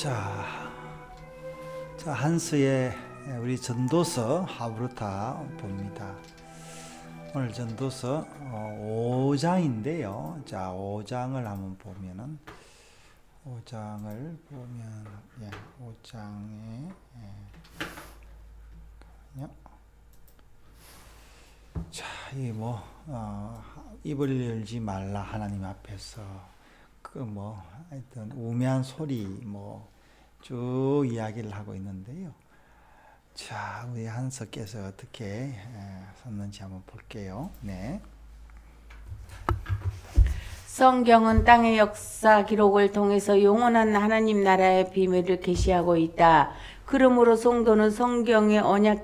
자, 한스의 우리 전도서 하브르타 봅니다. 오늘 전도서 5장인데요. 자, 5장을 한번 보면은 5장을 보면 5장에 자, 이 입을 열지 말라 하나님 앞에서 하여튼 우매한 소리 쭉 이야기를 하고 있는데요. 자, 우리 한석께서 어떻게 썼는지 한번 볼게요. 네. 성경은 땅의 역사 기록을 통해서 영원한 하나님 나라의 비밀을 계시하고 있다. 그러므로 성도는 성경의 언약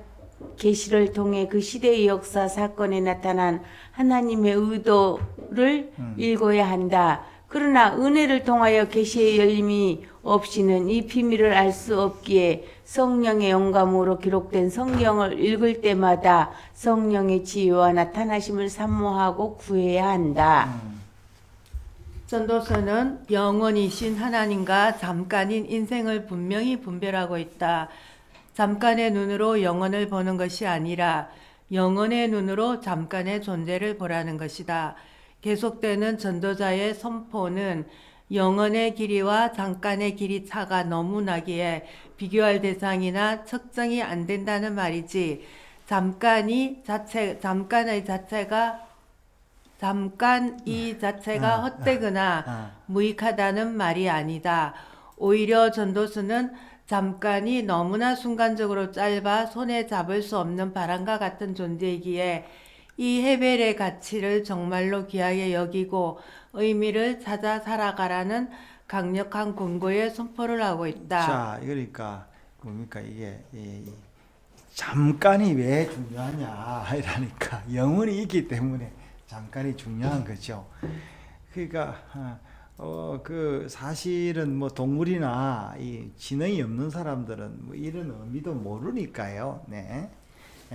계시를 통해 그 시대의 역사 사건에 나타난 하나님의 의도를 읽어야 한다. 그러나 은혜를 통하여 계시의 열림이 없이는 이 비밀을 알 수 없기에 성령의 영감으로 기록된 성경을 읽을 때마다 성령의 지혜와 나타나심을 사모하고 구해야 한다. 전도서는 영원이신 하나님과 잠깐인 인생을 분명히 분별하고 있다. 잠깐의 눈으로 영원을 보는 것이 아니라 영원의 눈으로 잠깐의 존재를 보라는 것이다. 계속되는 전도자의 선포는 영원의 길이와 잠깐의 길이 차가 너무 나기에 비교할 대상이나 측정이 안 된다는 말이지. 잠깐 이 자체가 헛되거나 무익하다는 말이 아니다. 오히려 전도서는 잠깐이 너무나 순간적으로 짧아 손에 잡을 수 없는 바람과 같은 존재이기에 이 헤벨의 가치를 정말로 귀하게 여기고 의미를 찾아 살아가라는 강력한 권고의 선포를 하고 있다. 자, 그러니까 뭡니까 이게 잠깐이 왜 중요하냐 이러니까 영혼이 있기 때문에 잠깐이 중요한 거죠. 그러니까 사실은 동물이나 이 지능이 없는 사람들은 이런 의미도 모르니까요. 네.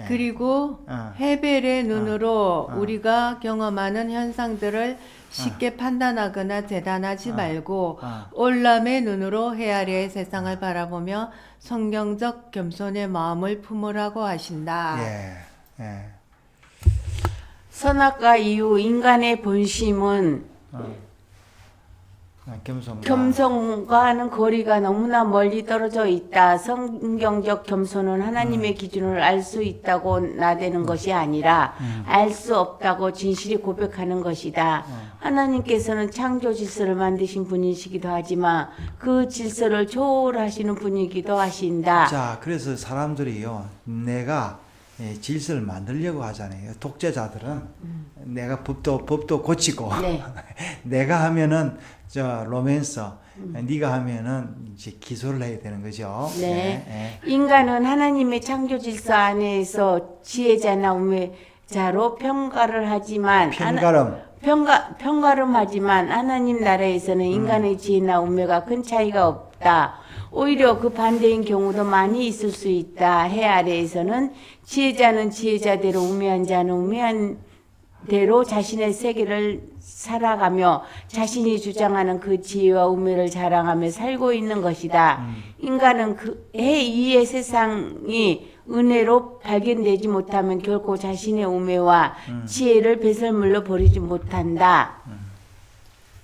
그리고 헤벨의 눈으로 우리가 경험하는 현상들을 쉽게 판단하거나 재단하지 말고 올람의 눈으로 헤아려의 세상을 바라보며 성경적 겸손의 마음을 품으라고 하신다. 예. 선악과 이유 인간의 본심은 겸손과는 거리가 너무나 멀리 떨어져 있다. 성경적 겸손은 하나님의 기준을 알 수 있다고 나대는 것이 아니라 알 수 없다고 진실이 고백하는 것이다. 하나님께서는 창조 질서를 만드신 분이시기도 하지만 그 질서를 초월하시는 분이기도 하신다. 자, 그래서 사람들이요, 내가 질서를 만들려고 하잖아요. 독재자들은 내가 법도 고치고 네. 내가 하면은 로맨서, 네가 하면은 이제 기소를 해야 되는 거죠. 네. 인간은 하나님의 창조 질서 안에서 지혜자나 우매자로 평가를 하지만 평가름하지만 하나님 나라에서는 인간의 지혜나 우매가 큰 차이가 없다. 오히려 그 반대인 경우도 많이 있을 수 있다. 해 아래에서는 지혜자는 지혜자대로 우매한 자는 우매한 대로 자신의 세계를 살아가며 자신이 주장하는 그 지혜와 우매를 자랑하며 살고 있는 것이다. 인간은 그 해 위의 세상이 은혜로 발견되지 못하면 결코 자신의 우매와 지혜를 배설물로 버리지 못한다.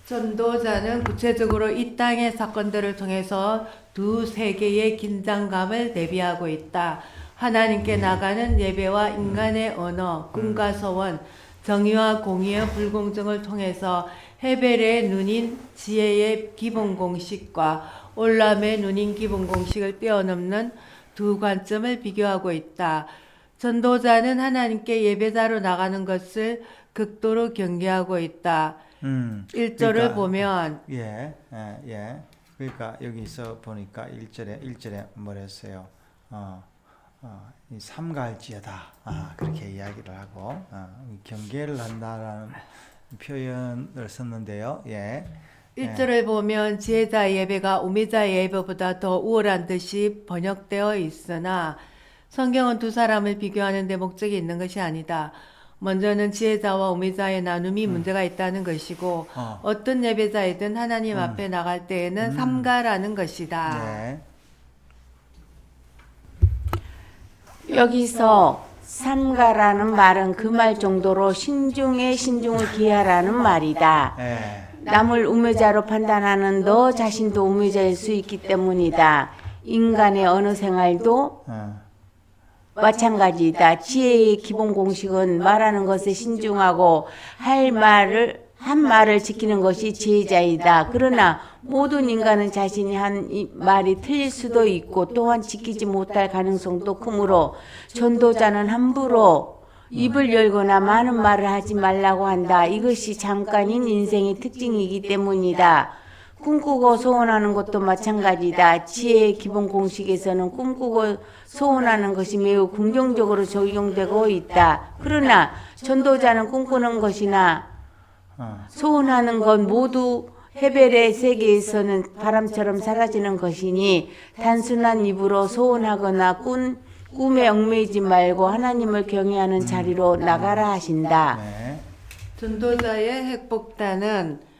전도자는 구체적으로 이 땅의 사건들을 통해서 두 세계의 긴장감을 대비하고 있다. 하나님께 나가는 예배와 인간의 언어, 꿈과 소원, 정의와 공의의 불공정을 통해서 헤벨의 눈인 지혜의 기본 공식과 올람의 눈인 기본 공식을 뛰어넘는 두 관점을 비교하고 있다. 전도자는 하나님께 예배자로 나가는 것을 극도로 경계하고 있다. 1절을 보면 그러니까 여기서 보니까 1절에 뭐랬어요? 삼가할지어다. 그렇게 이야기를 하고 경계를 한다라는 표현을 썼는데요. 1절을 보면 지혜자 예배가 우매자 예배보다 더 우월한 듯이 번역되어 있으나 성경은 두 사람을 비교하는 데 목적이 있는 것이 아니다. 먼저는 지혜자와 우미자의 나눔이 문제가 있다는 것이고 어떤 예배자이든 하나님 앞에 나갈 때에는 삼가라는 것이다. 네. 여기서 삼가라는 말은 그 말 정도로 신중에 신중을 기하라는 말이다. 네. 남을 우매자로 판단하는 너 자신도 우매자일 수 있기 때문이다. 인간의 어느 생활도 마찬가지이다. 지혜의 기본 공식은 말하는 것에 신중하고 한 말을 지키는 것이 지혜자이다. 그러나 모든 인간은 자신이 한 이 말이 틀릴 수도 있고 또한 지키지 못할 가능성도 크므로 전도자는 함부로 입을 열거나 많은 말을 하지 말라고 한다. 이것이 잠깐인 인생의 특징이기 때문이다. 꿈꾸고 소원하는 것도 마찬가지다. 지혜의 기본 공식에서는 꿈꾸고 소원하는 것이 매우 긍정적으로 적용되고 있다. 그러나 전도자는 꿈꾸는 것이나 소원하는 것 모두 헤벨의 세계에서는 바람처럼 사라지는 것이니 단순한 입으로 소원하거나 꿈에 얽매이지 말고 하나님을 경외하는 자리로 나가라 하신다. 네. 전도자의 핵폭탄은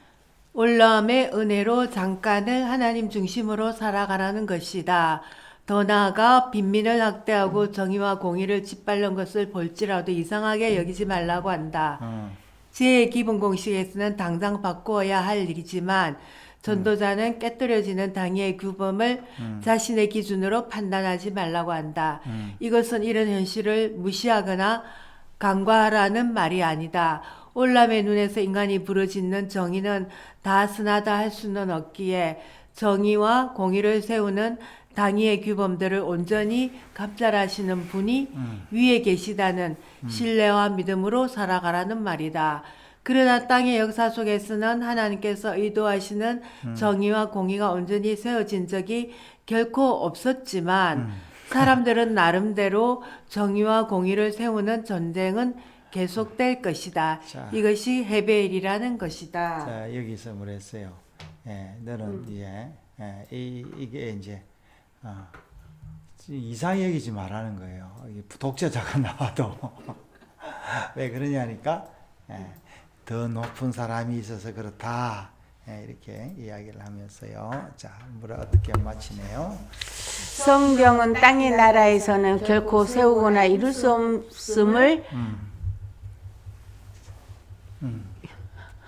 올라옴의 은혜로 잠깐을 하나님 중심으로 살아가라는 것이다. 더 나아가 빈민을 학대하고 정의와 공의를 짓밟는 것을 볼지라도 이상하게 여기지 말라고 한다. 지혜의 기본 공식에서는 당장 바꾸어야 할 일이지만 전도자는 깨뜨려지는 당의 규범을 자신의 기준으로 판단하지 말라고 한다. 이것은 이런 현실을 무시하거나 간과하라는 말이 아니다. 올람의 눈에서 인간이 부르짖는 정의는 다 선하다 할 수는 없기에 정의와 공의를 세우는 당의의 규범들을 온전히 감찰하시는 분이 위에 계시다는 신뢰와 믿음으로 살아가라는 말이다. 그러나 땅의 역사 속에서는 하나님께서 의도하시는 정의와 공의가 온전히 세워진 적이 결코 없었지만 사람들은 나름대로 정의와 공의를 세우는 전쟁은 계속될 것이다. 자. 이것이 헤벨이라는 것이다. 자, 여기서 뭐랬어요? 너는 이제 이게 이제 이상히 여기지 말라는 거예요. 독재자가 나와도 왜 그러냐니까 더 높은 사람이 있어서 그렇다. 이렇게 이야기를 하면서요. 자, 뭐라 어떻게 마치네요? 성경은 땅의 나라에서는 결코 세우거나 이룰 수 없음을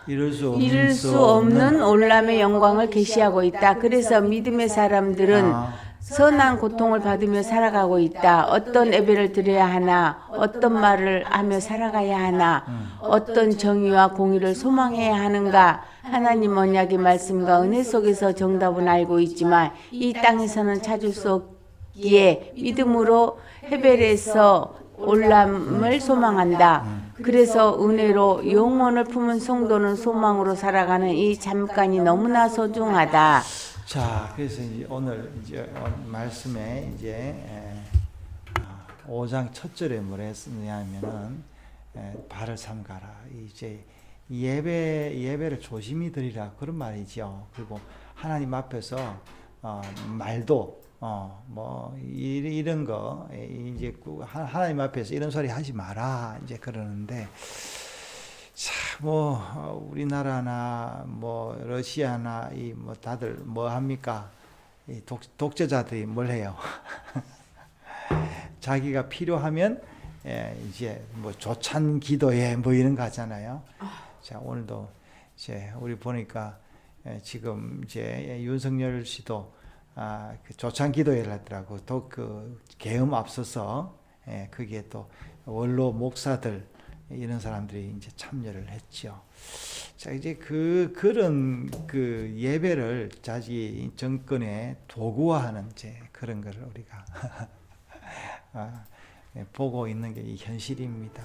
이룰 수 없는 올람의 영광을 계시하고 있다. 그래서 믿음의 사람들은 선한 고통을 받으며 살아가고 있다. 어떤 예배를 드려야 하나, 어떤 말을 하며 살아가야 하나, 어떤 정의와 공의를 소망해야 하는가. 하나님 언약의 말씀과 은혜 속에서 정답은 알고 있지만 이 땅에서는 찾을 수 없기에 믿음으로 헤벨에서 올람을 소망한다. 그래서 은혜로 영혼을 품은 성도는 소망으로 살아가는 이 잠깐이 너무나 소중하다. 자, 그래서 이제 오늘 이제 말씀에 이제 5장 첫 절에 뭐라 했느냐면은 발을 삼가라. 이제 예배를 조심히 드리라 그런 말이죠. 그리고 하나님 앞에서 말도 뭐 이런 거 이제 하나님 앞에서 이런 소리 하지 마라 이제 그러는데. 자, 뭐 우리나라나 뭐 러시아나 이 뭐 다들 뭐 합니까? 이 독재자들이 뭘 해요? 자기가 필요하면 이제 뭐 조찬 기도회 뭐 이런 거 하잖아요. 자, 오늘도 이제 우리 보니까 지금 이제 윤석열 씨도 그 조찬 기도회를 하더라고. 또 그 계엄 앞서서 그게 또 원로 목사들 이런 사람들이 이제 참여를 했죠. 자, 이제 그런 예배를 자기 정권의 도구화하는 이제 그런 걸 우리가 보고 있는 게 이 현실입니다.